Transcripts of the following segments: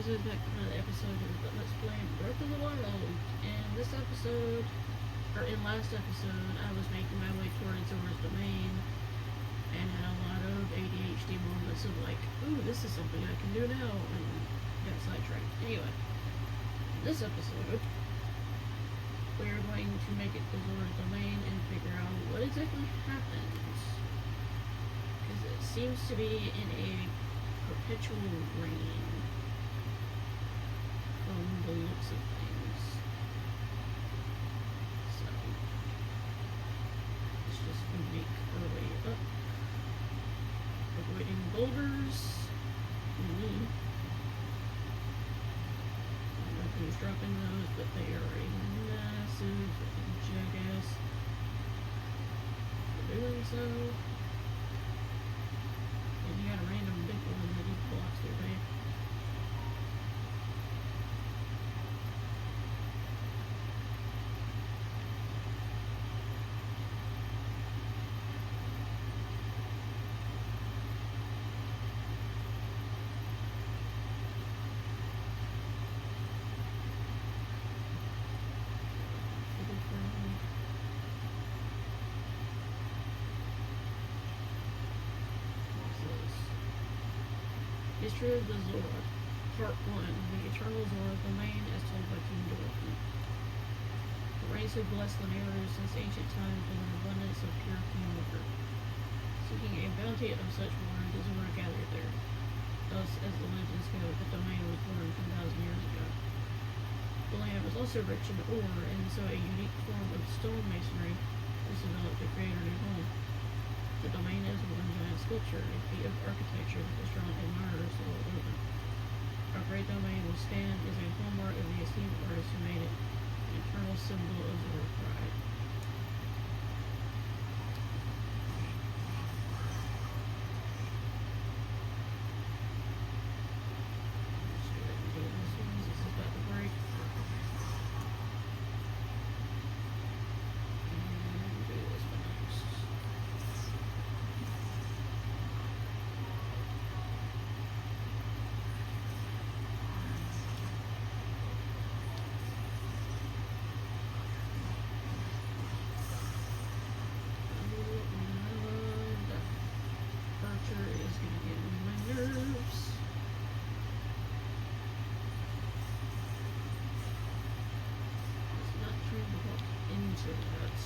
guys back for another episode of Let's Play Breath of the Wild. In this episode, or in last episode, I was making my way towards Zora's domain and had a lot of ADHD moments of like, ooh, this is something I can do now, and got sidetracked. Anyway, in this episode, we're going to make it to Zora's domain and figure out what exactly happens. Because it seems to be in a perpetual rain from the looks of things. So let's just make our way up, avoiding boulders. Me. I don't know who's dropping those, but they are a massive jackass for doing so. And you got a random big one that he blocks their way. History of the Zora, Part 1, The Eternal Zora Domain as told by King Dorothy. The race had blessed Lynel since ancient times with an abundance of pure clean water. Seeking a bounty of such water, the Zora gathered there. Thus, as the legends go, the domain was born 10,000 years ago. The land was also rich in ore, and so a unique form of stone masonry was developed to create a new home. The domain is one giant sculpture, a feat of architecture that has drawn admirers the world over. Our great domain will stand as a hallmark of the esteemed artist who made it, an eternal symbol of Zora pride. Let's go ahead and do this one. This is about to break. And do this one next. Is gonna get on my nerves. It's not trying to walk into that.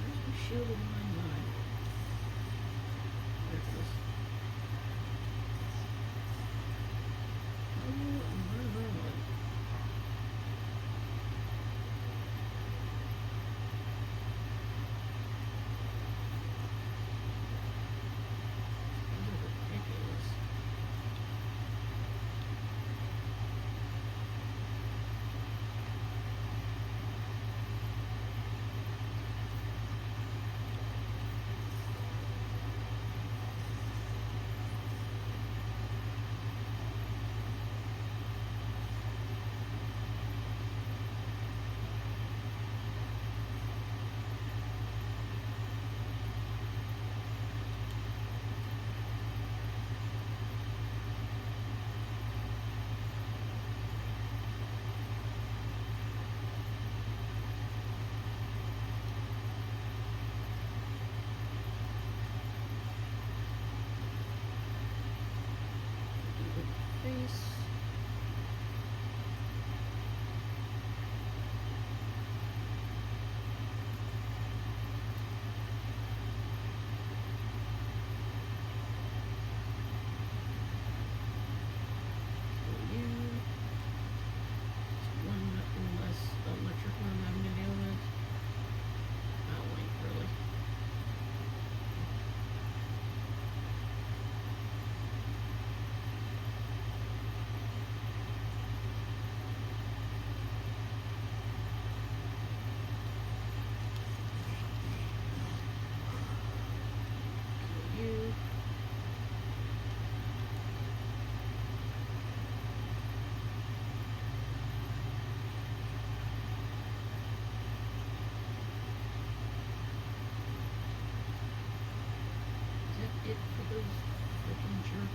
Where's my shield of my mind? There it is. Oh my lord.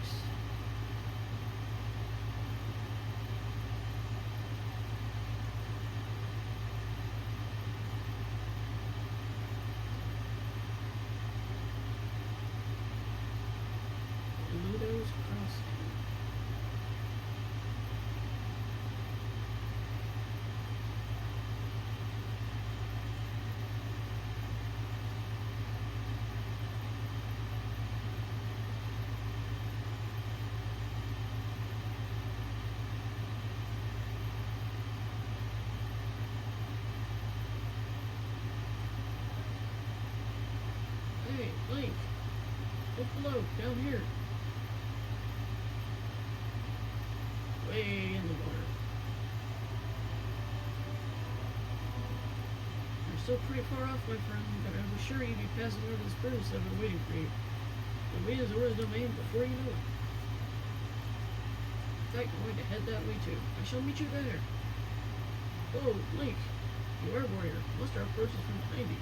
books. Ludo's Crossing. Hey, Link! Look below, down here. Way in the water. You're still pretty far off, my friend, but I was sure you'd be passing over the spruce I've been waiting for you. You'll be in Zora's domain before you know it. In fact, I'm going to head that way too. I shall meet you there. Oh, Link, you are a warrior. Must our approach is from behind you.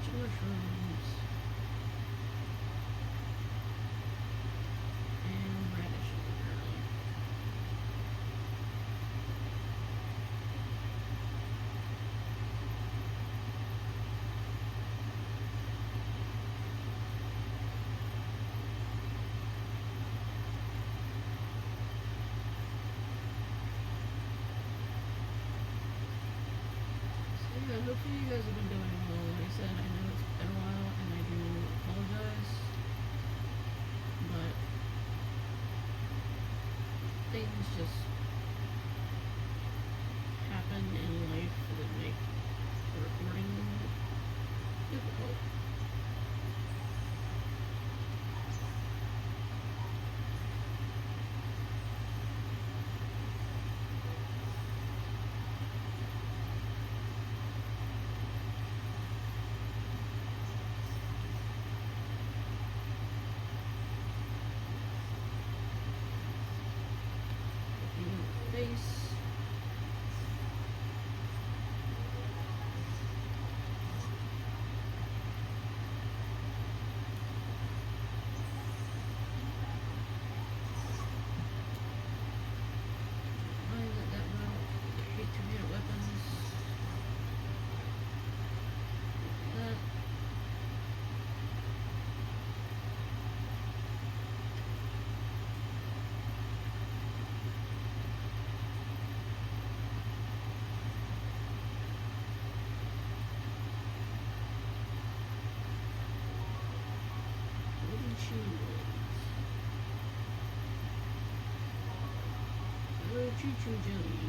Mushrooms and radishes apparently. So yeah, hopefully you guys have been doing well. Like I said, I know it's been a while and I do apologize, but things just happen in life that make the recording difficult. Face. Choo-choo jelly.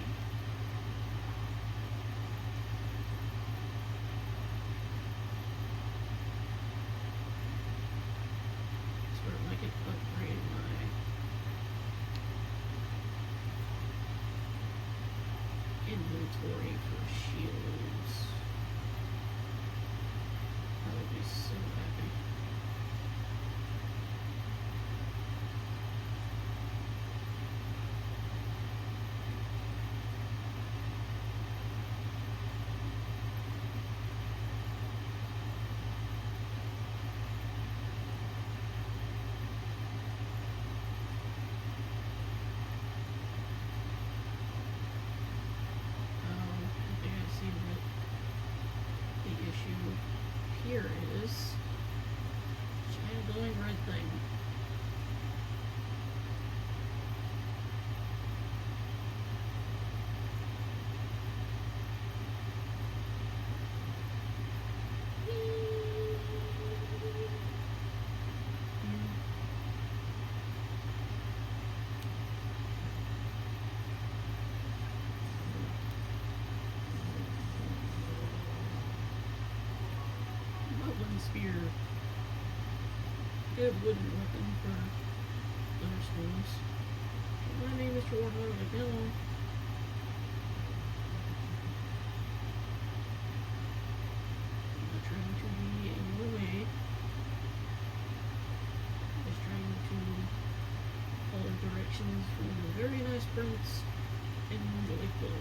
Sort of like it upgrade my inventory for shields. I would be so happy. good wooden weapon for thunderstorms. My name is Warlord Lynel. I'm not trying to be in your way. Just trying to follow directions from a very nice prince in Joyful.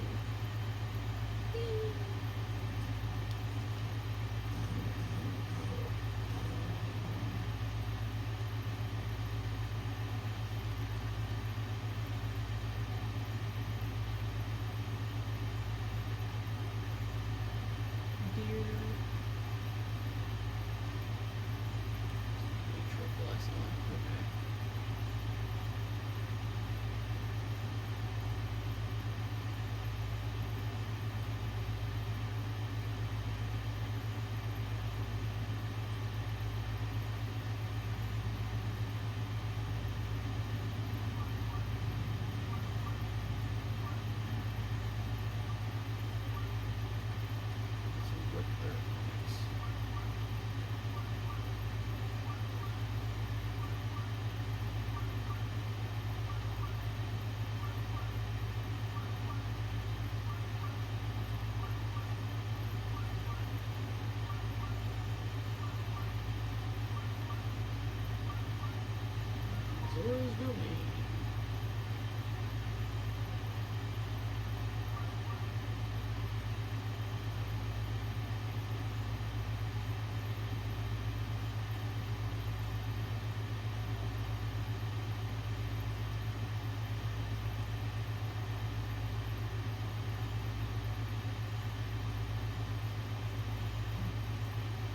Zora's domain.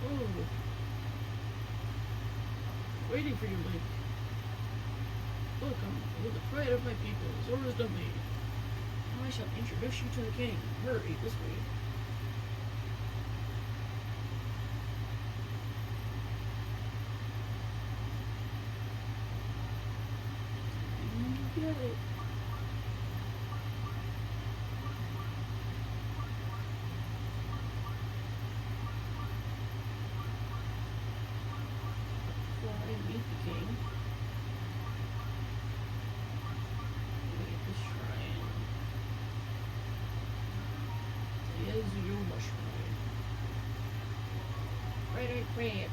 Oh. Waiting for you, Link. Welcome, you're the pride of my people, Zora's domain. Now I shall introduce you to the king. Hurry, this way. Get it. Before I meet the king. Crab.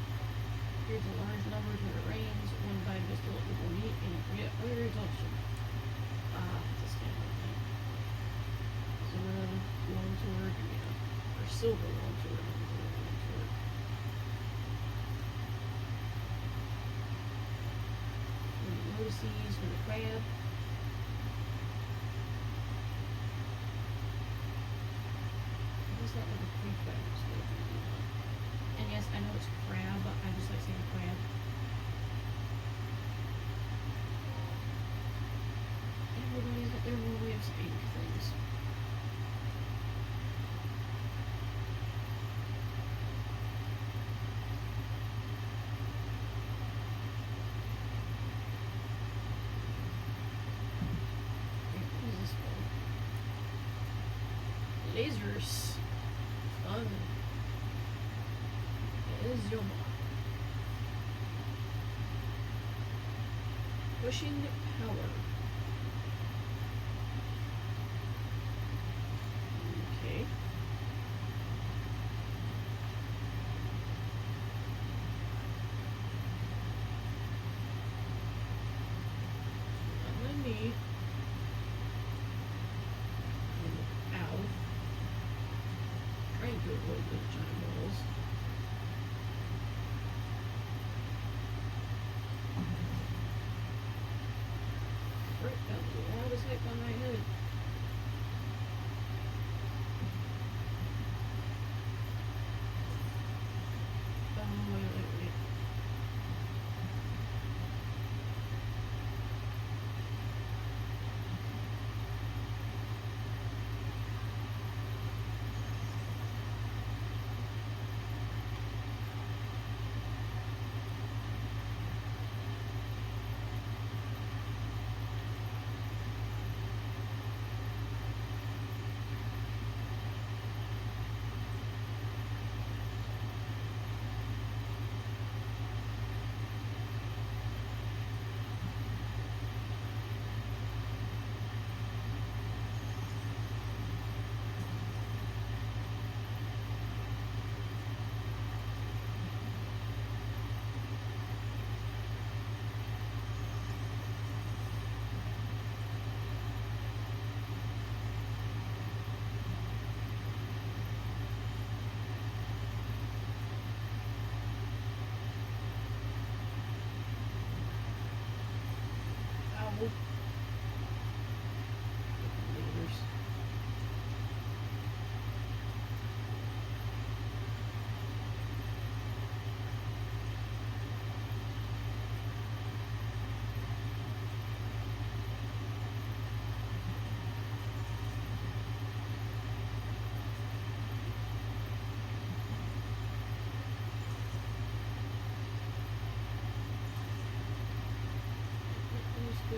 Here's a large number when it rains, one by Mr. People meat, and create other exhaustion. It's a standard thing. Zora, longsword, yeah. Or silver longsword, longsword. When the lotuses, when the crab. What is that like a free crab? And yes, I know it's crab, but I just like saying crab. Everybody's got their own way of saying things. What is this for? Lasers. Fun. Is Zora. Pushing power. Okay. Let me. Ow. Trying to avoid those giant balls. That was hit by my head. Oh, wait.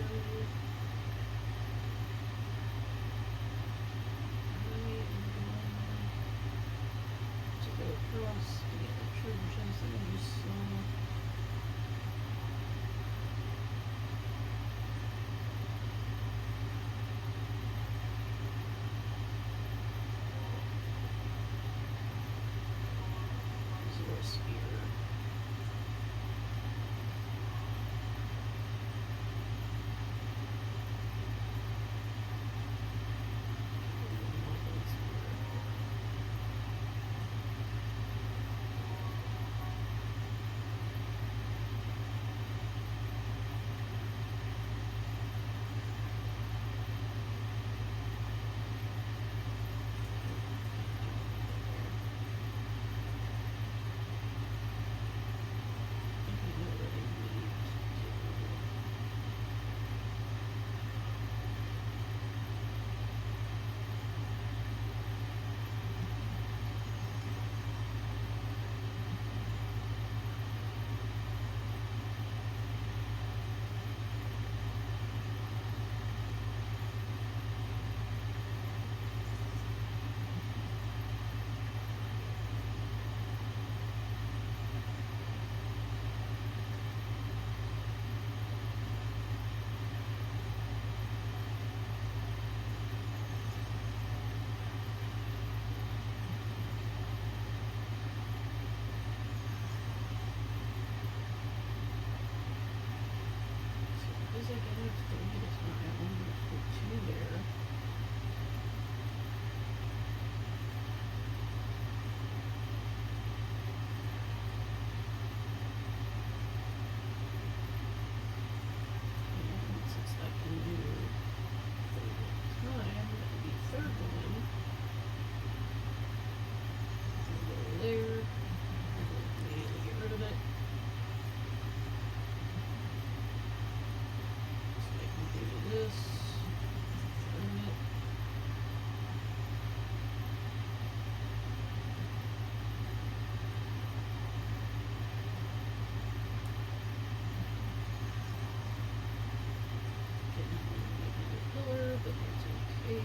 to go across to get the treasure chest that I just saw. Zora spear. I get up 3 at a time. I'm gonna put 2 there. And since I can do 3 at a time, the third one will go there. And then immediately get rid of it. Do this, turn it. Didn't want to make another pillar, but that's okay.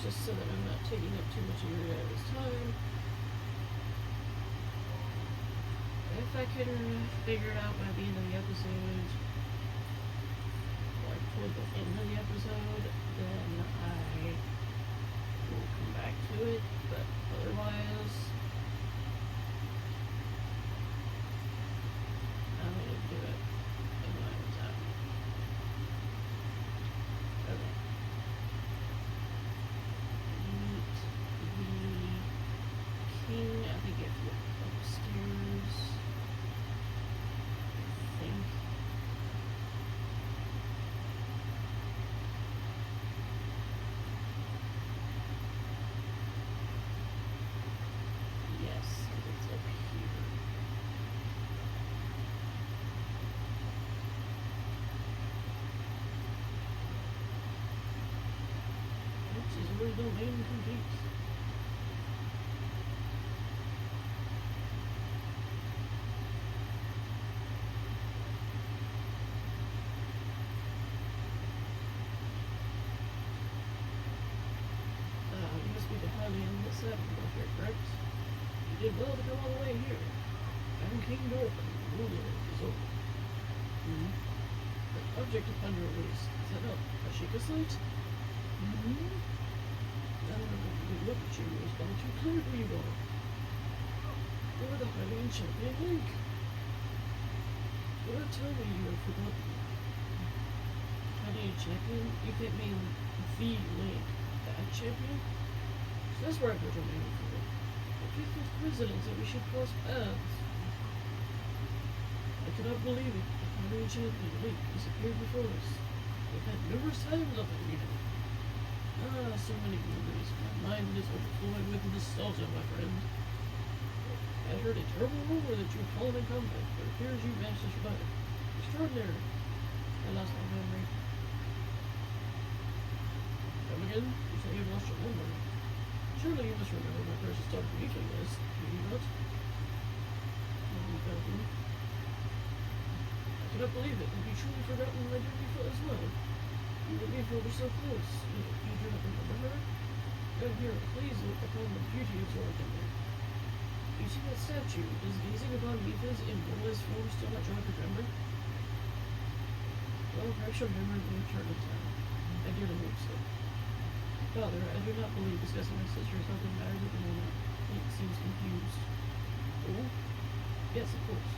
Just so that I'm not taking up too much of your guys' time. If I can figure it out by the end of the episode, like toward the end of the episode, then I will come back to it, but otherwise, I'm gonna do it in my own time. Okay. King, I think if you're upstairs, I think. Yes, it's up here. Which is where the domain complete. Must be the 7 military, correct? You did well to come all the way here. I'm King Dorfin, ruler of Zora. Hmm? The object upon your waist, is that not a Sheikah slate? Hmm? The look at you is all too clear who you are. You're the Hylian champion Link. Don't tell me you have forgotten. Hylian champion? You can't mean the Link, that champion? So that's where I put your name for. The 50th coincidence that we should cross paths. I cannot believe it. The Hylian champion Link disappeared before us. We've had numerous times of it, you know. Ah, so many memories. My mind is overflowing with nostalgia, my friend. I heard a terrible rumor that you had fallen in combat, but it appears you managed to survive. Extraordinary. I lost my memory. Come again? You say you've lost your memory. Surely you must remember my precious daughter Mika was, do you not? I cannot believe it. Have you truly forgotten my dear Mika as well? You and Mika were so close. You do not remember her? Then here, please look upon the beauty of Zora. You see that statue? Does gazing upon Mika's immortalized form still not jog your memory? Well, perhaps your memory will return in time. I dearly hope so. Father, I do not believe discussing my sister's health and matters at the moment. Link seems confused. Oh? Yes, of course.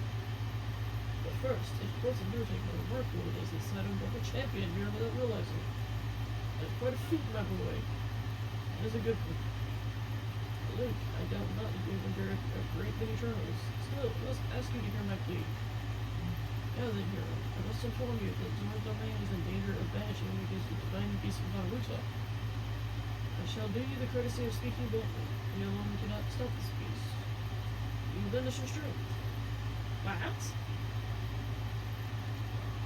But first, it reports of noting how remarkable it is that Sidon broke a champion here without realizing it. That's quite a feat, my boy. That is a good one. Link, I doubt not that you have endured a great many trials. Still, I must ask you to hear my plea. Now then, hero, I must inform you that Zora's domain is in danger of vanishing because the divine beast of Naruto. I shall do you the courtesy of speaking boldly. You alone cannot stop this beast. You will lend us your strength. What?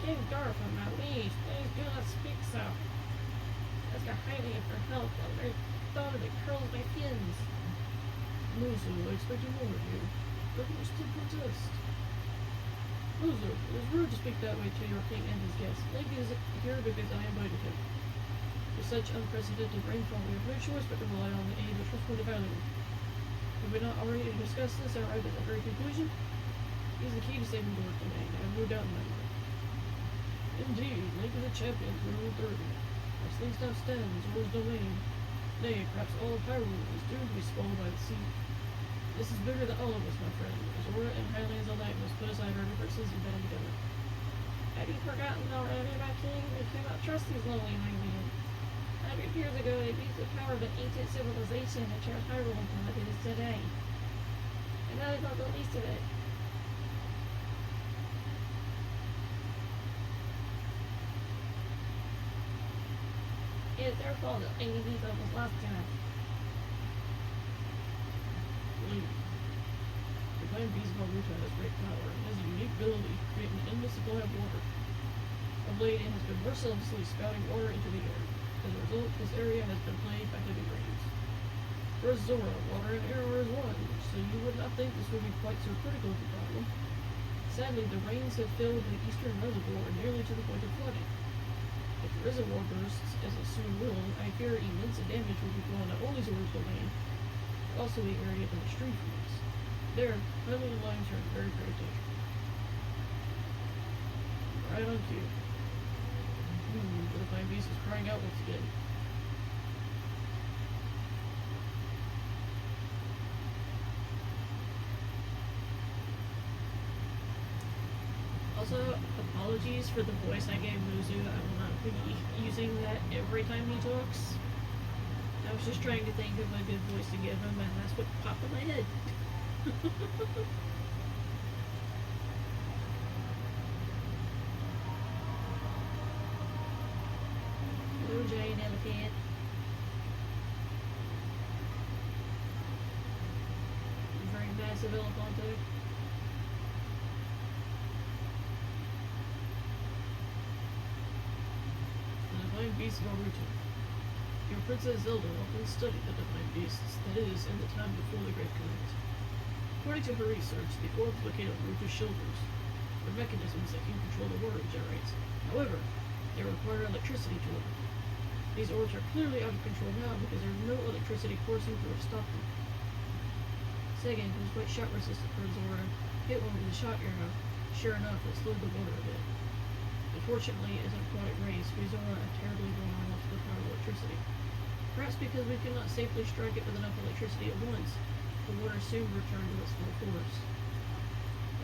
King Dorfin, my liege, please do not speak so. Ask a Hylian for help, while the very thought of it curls my fins. Muzu, I expected more of you. But you still protest. Muzu, it is rude to speak that way to your king and his guests. Link is here because I invited him. With such unprecedented rainfall, we have no choice but to rely on the aid of trustworthy Hylian. Have we not already discussed this and arrived at the very conclusion? He's the key to saving Zora's domain. I have no doubt in my mind. Indeed, Link is a champion through and through. As things now stand, Zora's domain, nay, perhaps all of Hyrule, is doomed to be swallowed by the sea. This is bigger than all of us, my friend. Zora and Hylians alike must put aside our differences and band together. Have you forgotten already, my king? We cannot trust these lowly Hylians. 100 years ago, they used the power of an ancient civilization to turn Hyrule into what it is today. And that is not the least of it. It is their fault that Lady Mika was lost to us. The divine beast of Naruto has great power and has a unique ability to create an endless supply of water. Of late, it has been mercilessly spouting water into the air. As a result, this area has been plagued by heavy rains. For Zora, water and air are as one, so you would not think this would be quite so critical of a problem. Sadly, the rains have filled the eastern reservoir nearly to the point of flooding. If the reservoir bursts, as it soon will, I fear immense damage will befall not only Zora's domain, but also the area in the stream from us. There, Hylian lives are in very great danger. Right on cue. The divine beast is crying out once again. Also, apologies for the voice I gave Muzu. I will not be using that every time he talks. I was just trying to think of a good voice to give him, and that's what popped in my head. Hello, giant elephant. Very massive elephant. Divine beast of Naruto. Your Princess Zelda often studied the divine beasts, that is, in the time before the Great Command. According to her research, the orbs located on Naruto's shoulders are mechanisms that can control the water it generates. However, they require electricity to work. These orbs are clearly out of control now because there is no electricity coursing through to stop them. Second, it was quite shot resistant for Zora. Hit one with a shot arrow. Sure enough, it slowed the water a bit. Unfortunately, as an aquatic race, we Zora are terribly vulnerable to the power of electricity. Perhaps because we could not safely strike it with enough electricity at once, the water soon returned to its full force.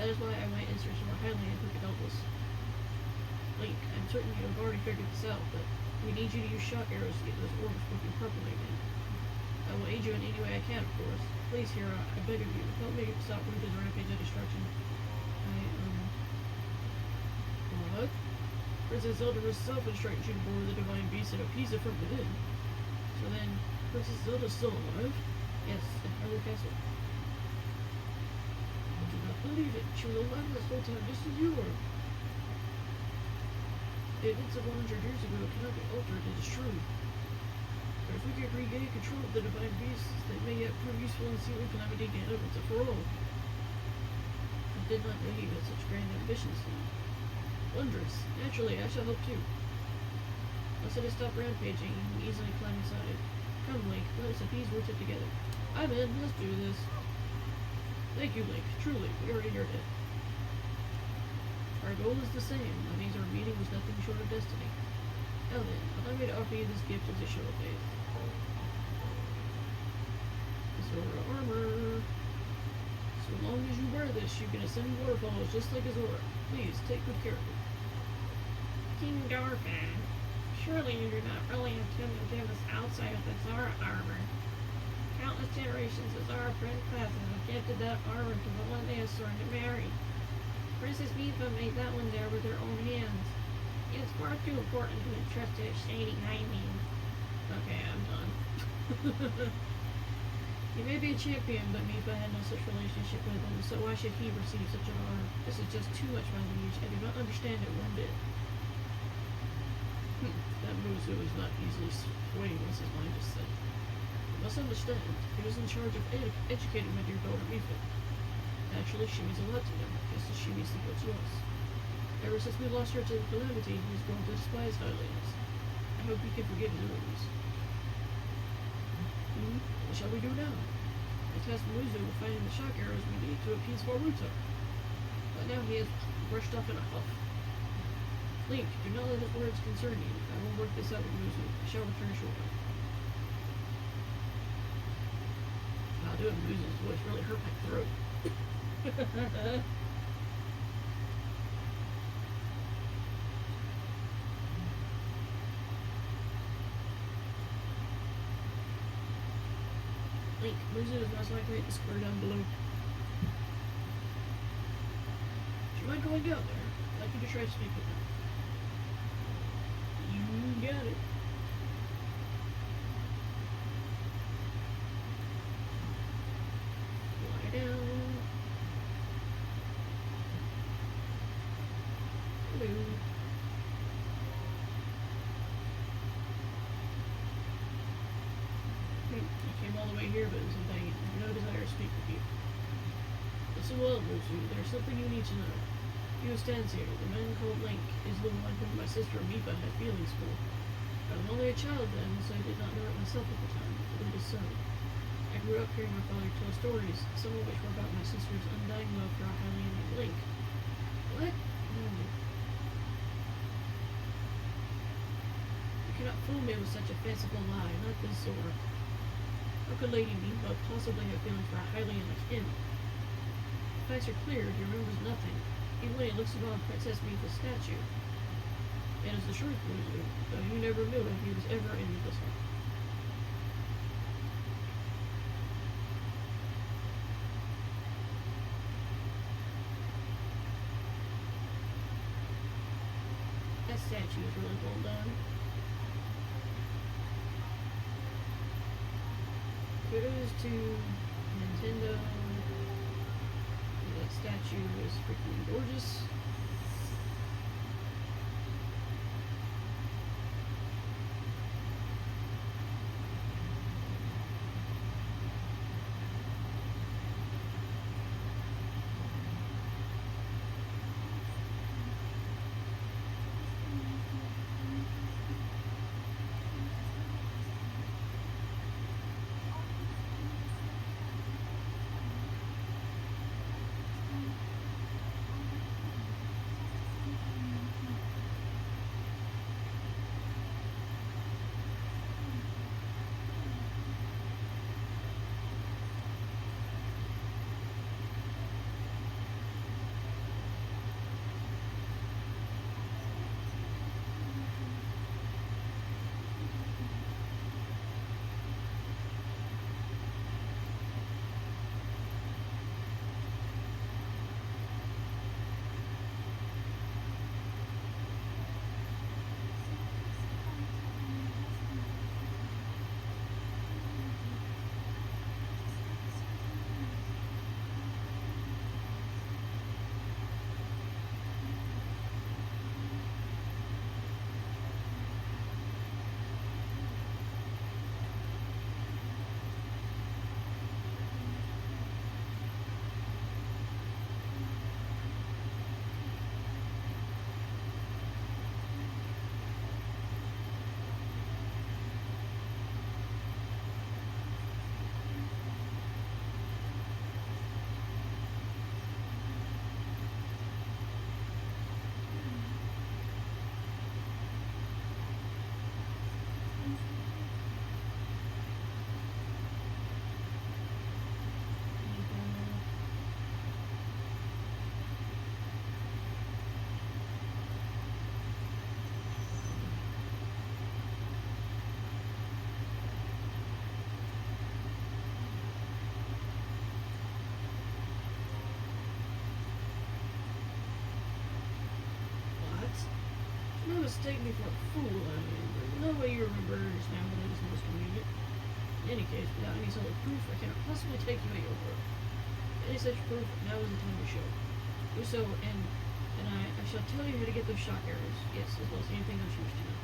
That is why I went in search of a Highland who could help us. Link, I'm certain you have already figured this out, but we need you to use shock arrows to get those orbs working properly again. I will aid you in any way I can, of course. Please, Hera, I beg of you, help me stop Ruth's rampage of destruction. What? Princess Zelda herself instructed you to board the divine beast and appease it from within. So then, Princess Zelda's still alive? Yes, in Hyrule Castle. I do not believe it. She was alive this whole time, just as you were. The events of 100 years ago cannot be altered, it is true. But if we could regain control of the divine beasts, they may yet prove useful in sealing calamity again once and for all. I did not know you had such grand ambitions. Wondrous. Naturally, I shall help too. Once it has stopped rampaging, you can easily climb inside. Come, Link, let us appease Ruta together. I'm in, let's do this. Thank you, Link. Truly, we are in your debt. Our goal is the same. That means our meeting was nothing short of destiny. Now then, allow me to offer you this gift as a show of faith. Zora armor. So long as you wear this, you can ascend waterfalls just like a Zora. Please, take good care of it. King Dorfan, surely you do not really intend to give us outside of the Zora armor. Countless generations of Zora princesses have gifted that armor to the one they have sworn to marry. Princess Mifa made that one there with her own hands. It's far too important to entrust to a shady Hylian. Okay, I'm done. He may be a champion, but Mifa had no such relationship with him, so why should he receive such an honor? This is just too much, my liege. I do not understand it one bit. That Muzu is not easily swayed, was his mind is set. You must understand, he was in charge of educating my dear daughter Mifa. Actually, she means a lot to him, just as she means the world to us. Ever since we lost her to the calamity, he has grown to despise Hylians. I hope he can forgive his wounds. What shall we do now? I tasked Muzu with finding the shock arrows we need to appease Boruto. But now he has rushed off in a huff. Link, do not let his words concern you. I will work this out with Muzu. I shall return shortly. Wow, doing Muzu's voice really hurt my throat. Link, Muzu is most likely at the square down below. Do you mind going down there? I'd like you to try to speak with him. You got it. Lie down. Hello. All the way here, but it was in vain. I have no desire to speak with you. Listen well, Muzu. There's something you need to know. He who stands here, the man called Link, is the one whom my sister Mifa had feelings for. I was only a child then, so I did not know it myself at the time, but it is so. I grew up hearing my father tell stories, some of which were about my sister's undying love for a Hylian named Link. What? No. You cannot fool me with such a fanciful lie, not this Zora. How could Lady Mifa possibly have feelings for a Hylian like him? The facts are clear, he remembers nothing, even when he looks upon Princess Mifa's statue. And it's the truth, Muzu, though you never knew if he was ever in Mifa's heart. That statue is really well done. Kudos to Nintendo. That statue is freaking gorgeous. don't mistake me for a fool, I mean. There's no way you remember just now that is most convenient. In any case, without any solid proof, I cannot possibly take you at your word. Any such proof, now is the time to show. Do so, and I shall tell you how to get those shock arrows. Yes, as well as anything else you wish to know.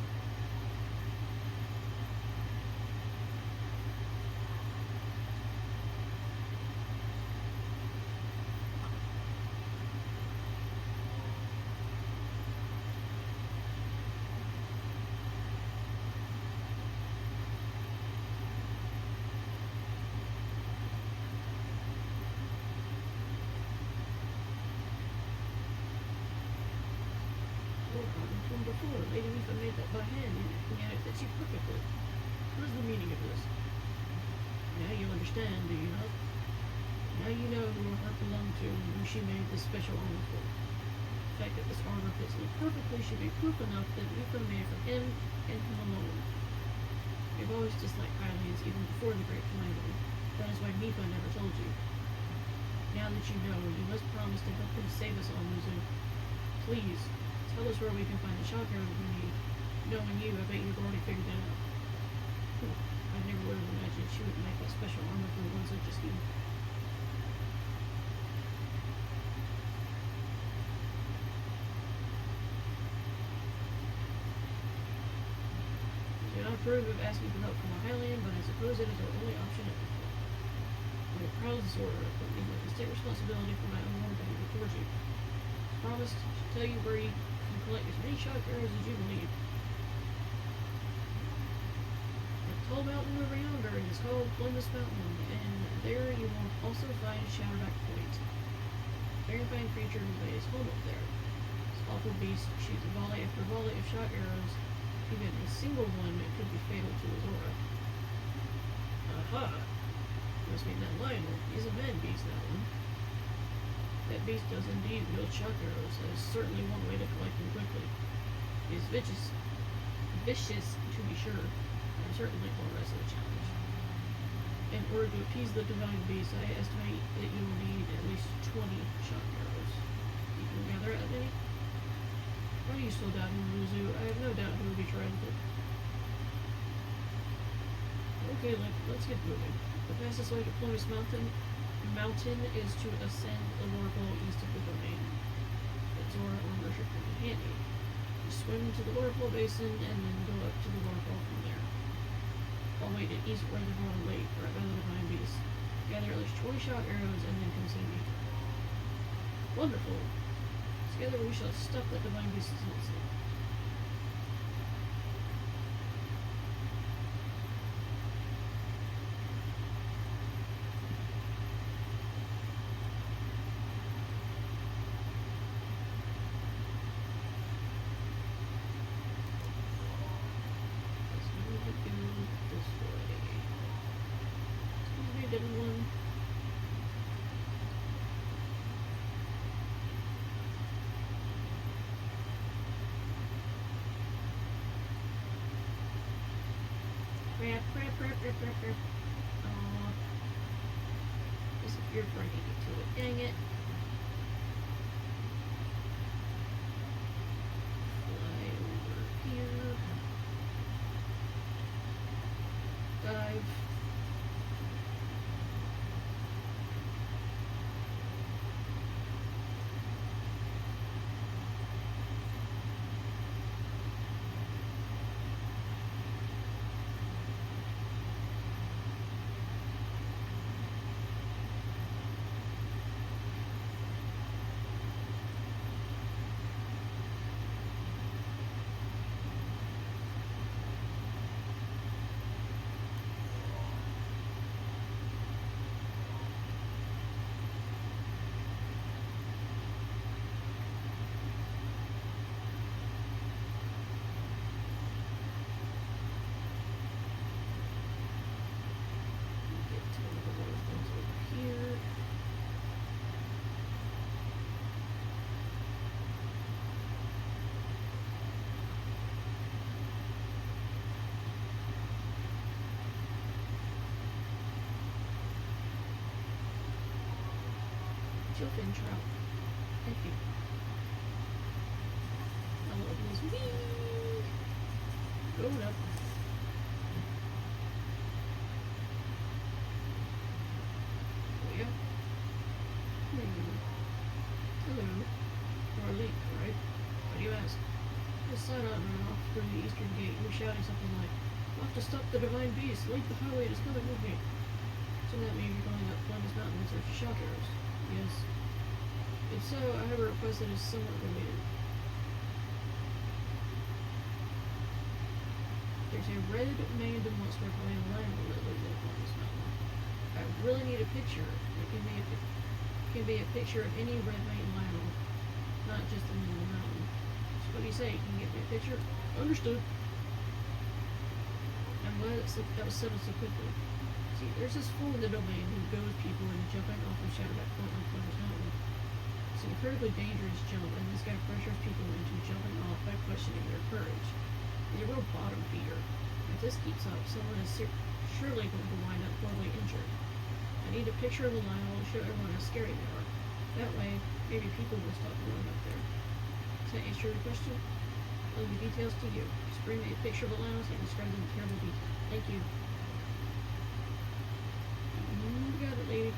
From before, Lady Aoife made that by hand, and yet it fits you perfectly. What is the meaning of this? Now you understand, do you not? Now you know who her heart belonged to and who she made this special armor for. The fact that this armor fits me perfectly should be proof enough that Aoife made it for him and him alone. You've always disliked Hylians even before the Great Calamity. That is why Mifa never told you. Now that you know, you must promise to help him save us all, Muzu. Please, tell us where we can find the shock arrows we need. Knowing you, I bet you've already figured that out. I never would have imagined she would make that special armor for one such as you. I do not approve of asking for help from a Hylian, but I suppose it is our only option at this point. I am proud of Zora, but we must take responsibility for my own behavior towards you. I promise to tell you where you can collect as many shock arrows as you believe. A tall mountain over yonder is called Columbus Mountain, and there you will also find Shadowback Point. A very fine creature who lays home up there. This awful beast shoots volley after volley of shock arrows. Even a single one could be fatal to a Zora. Aha! Must mean that Lynel. He's a man beast, that one. That beast does indeed wield shock arrows. That is certainly one way to collect them quickly. He is vicious to be sure, and certainly will rise to the challenge. In order to appease the divine beast, I estimate that you will need at least 20 shock arrows. You can gather that many? Why do you slow down, Muzu? I have no doubt he will be triumphant. Okay, let's get moving. The fastest way to Columbus Mountain is to ascend the waterfall east of the domain. That Zora or Mercer come in handy. You swim to the waterfall basin and then go up to the waterfall from there. I'll wait at East Reservoir Lake, right by the divine beast. Gather at least 20 shock arrows and then come see me. Wonderful. Together we shall stop that divine beast's onslaught. Everyone. Crap. Disappeared before I can get to it. Dang it. Fly over here. Dive. Children trout. Thank you. I love those. Whee! Going up. Oh yeah. Hello. You're Link, right? Why do you ask? I saw it off through the eastern gate. You were shouting something like, "Off to stop the divine beast! Leave the highway, it's coming with me!" So that means you're going up Columbus Mountain in search of shock arrows. Yes. If so, I have a request that is somewhat related. There's a red-maned monster called Lynel that lives in Columbus Mountain. I really need a picture. It can be a picture of any red-maned Lynel, not just the name of the mountain. So what do you say? Can you get me a picture? Understood. I'm glad that was settled so quickly. See, there's this fool in the domain who goads people into jumping off the Shadowback Point on Columbus Mountain. It's an incredibly dangerous jump, and this guy pressures people into jumping off by questioning their courage. He's a real bottom feeder. If this keeps up, someone is surely going to wind up horribly injured. I need a picture of the Lynel to show everyone how scary they are. That way, maybe people will stop going up there. Does that answer your question? I'll leave the details to you. Just bring me a picture of the Lynel so I can describe them in terrible detail. Thank you. You got it, lady.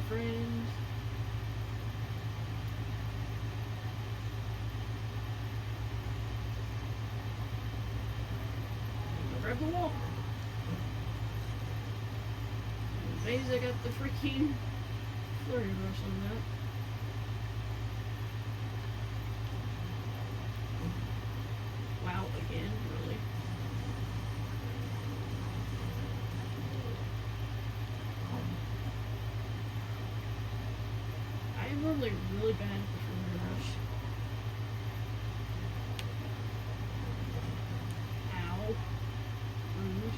friends. Grab the wall. Vesa got the freaking flurry rush on that. Wow, again, really. I am normally really bad at the flurry rush. Ow. Rude.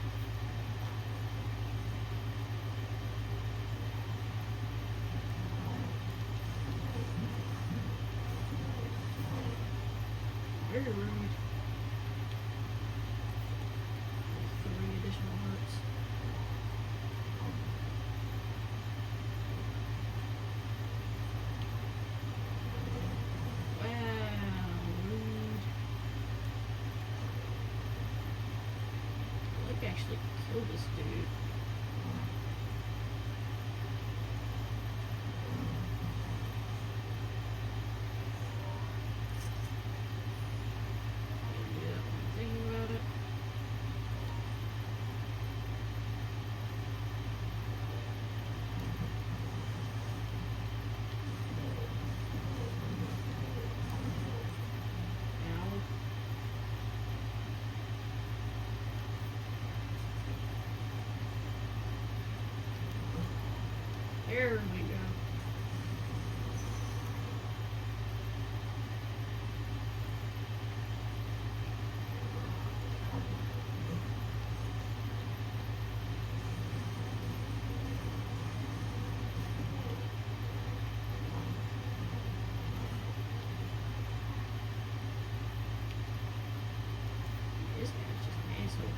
Very rude. 3 additional hearts. Wow, rude. I like actually kill this dude. Yeah, I'm thinking about it. Ow. There we go. This guy's just an asshole.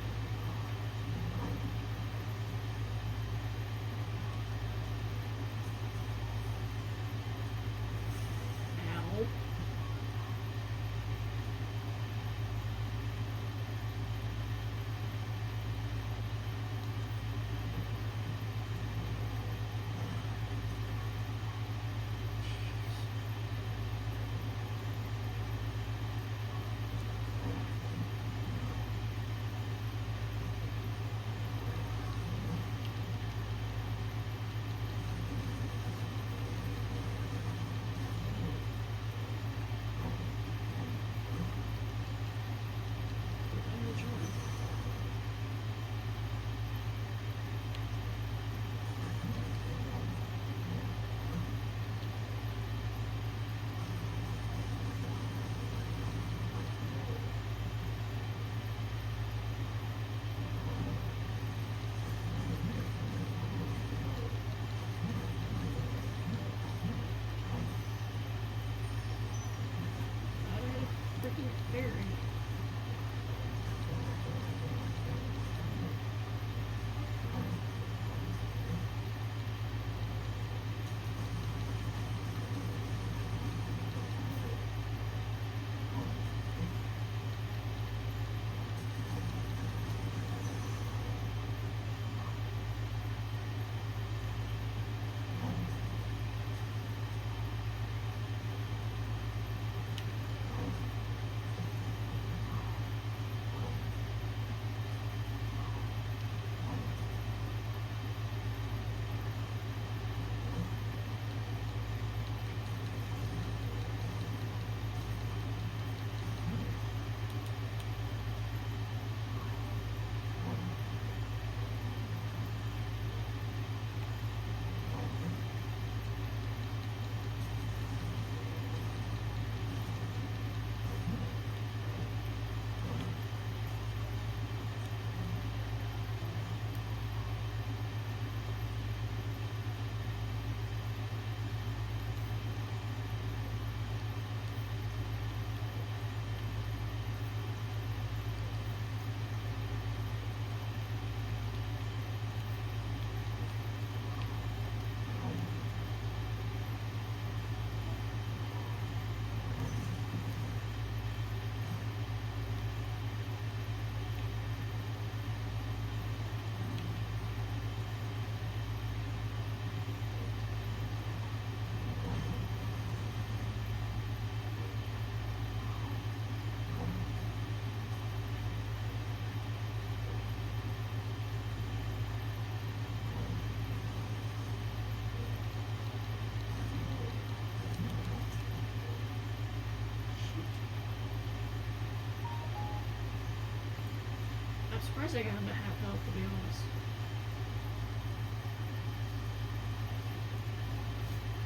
surprised I got him to half health, to be honest.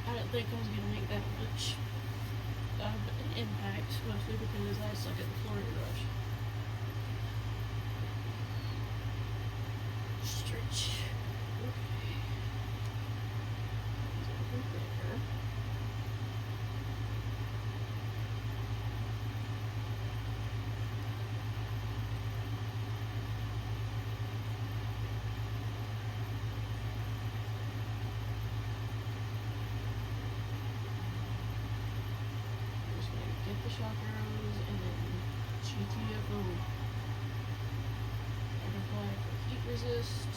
I didn't think I was gonna make that much of an impact, mostly because I suck at the Flurry Rush. Stretch. Okay. Over there. Just gonna get the shock arrows and then GTFO. Butterfly for heat resist.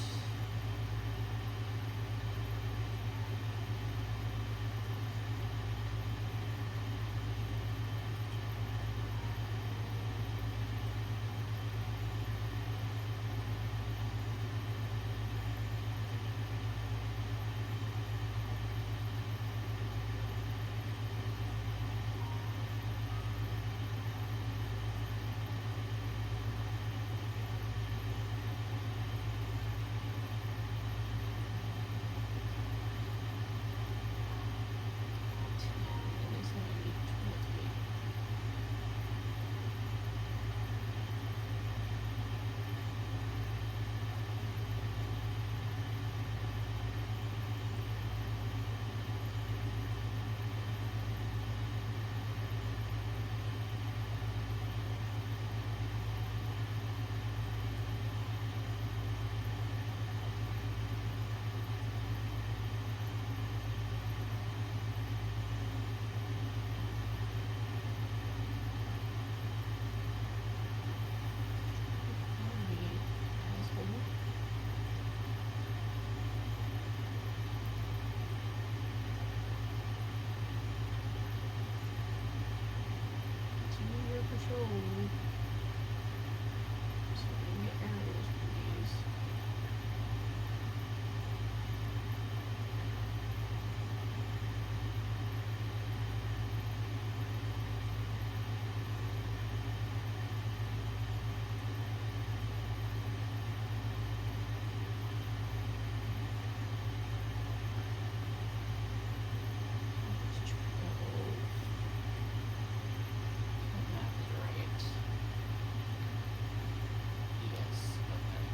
Patrol. So we can get arrows from these. Let's try that was right. Yes, okay.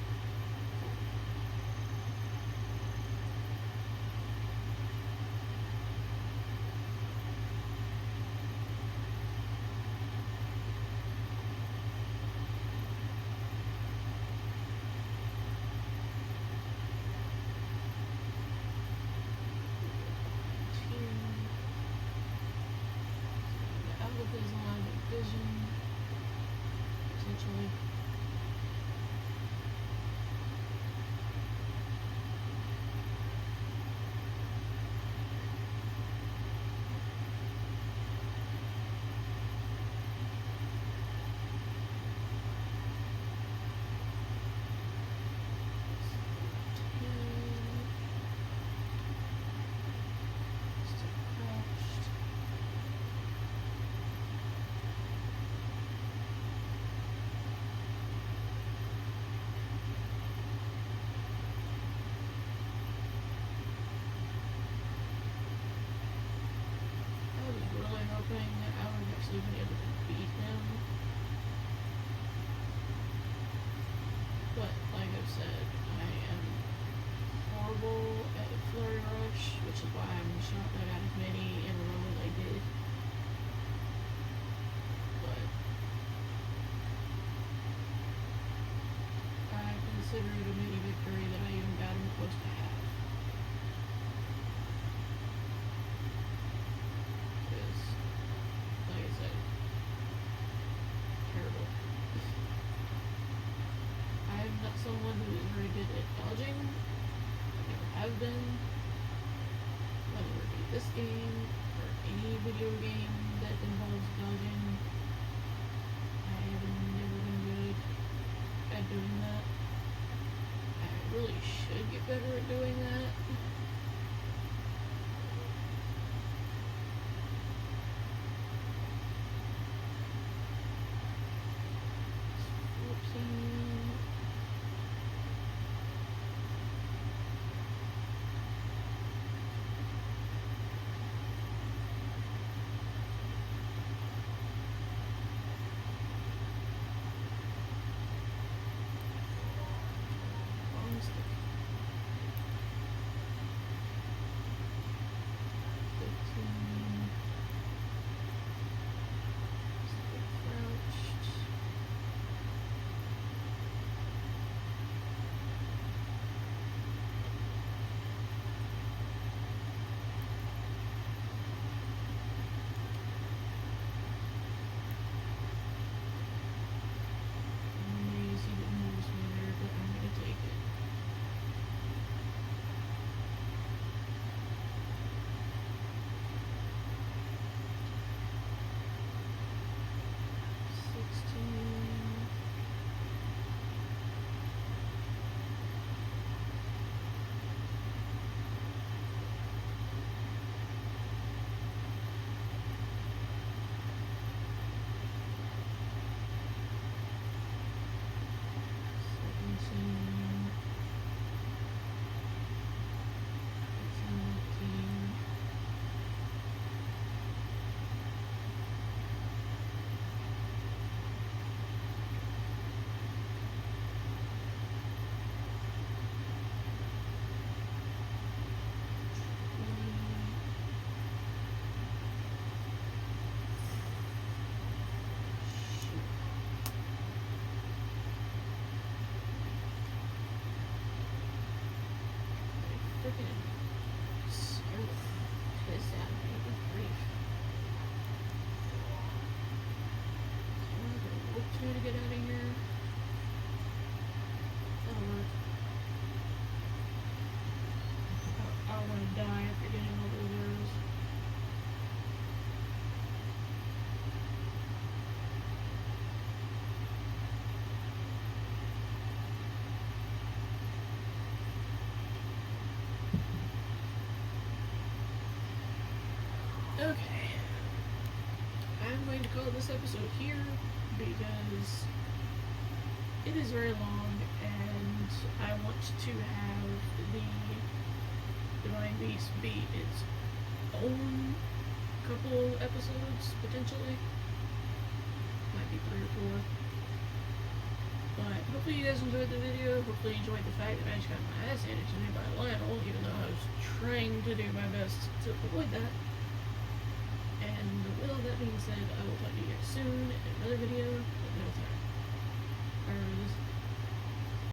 Out of his line of vision, essentially. Still crouched. I was really hoping that I would actually be able to beat him. But like I've said, I am horrible at Flurry Rush, which is why I'm shocked I got as many in a row as I did. But I consider it a mini victory that I even got him close to half. Because, like I said, terrible. I'm not someone who is very good at dodging. I never have been. Whether it be this game or any video game that involves dodging, I have never been good at doing that. I really should get better at doing that. do to get out of here? That'll work. I want to die after getting all those arrows. Okay. I'm going to call this episode here because it is very long and I want to have the Divine Beast be its own couple episodes, potentially. Might be 3 or 4. But hopefully you guys enjoyed the video. Hopefully you enjoyed the fact that I just got my ass handed to me by Lynel, even though I was trying to do my best to avoid that. And with all that being said, I will talk to you guys soon in another video. But no time. Bye,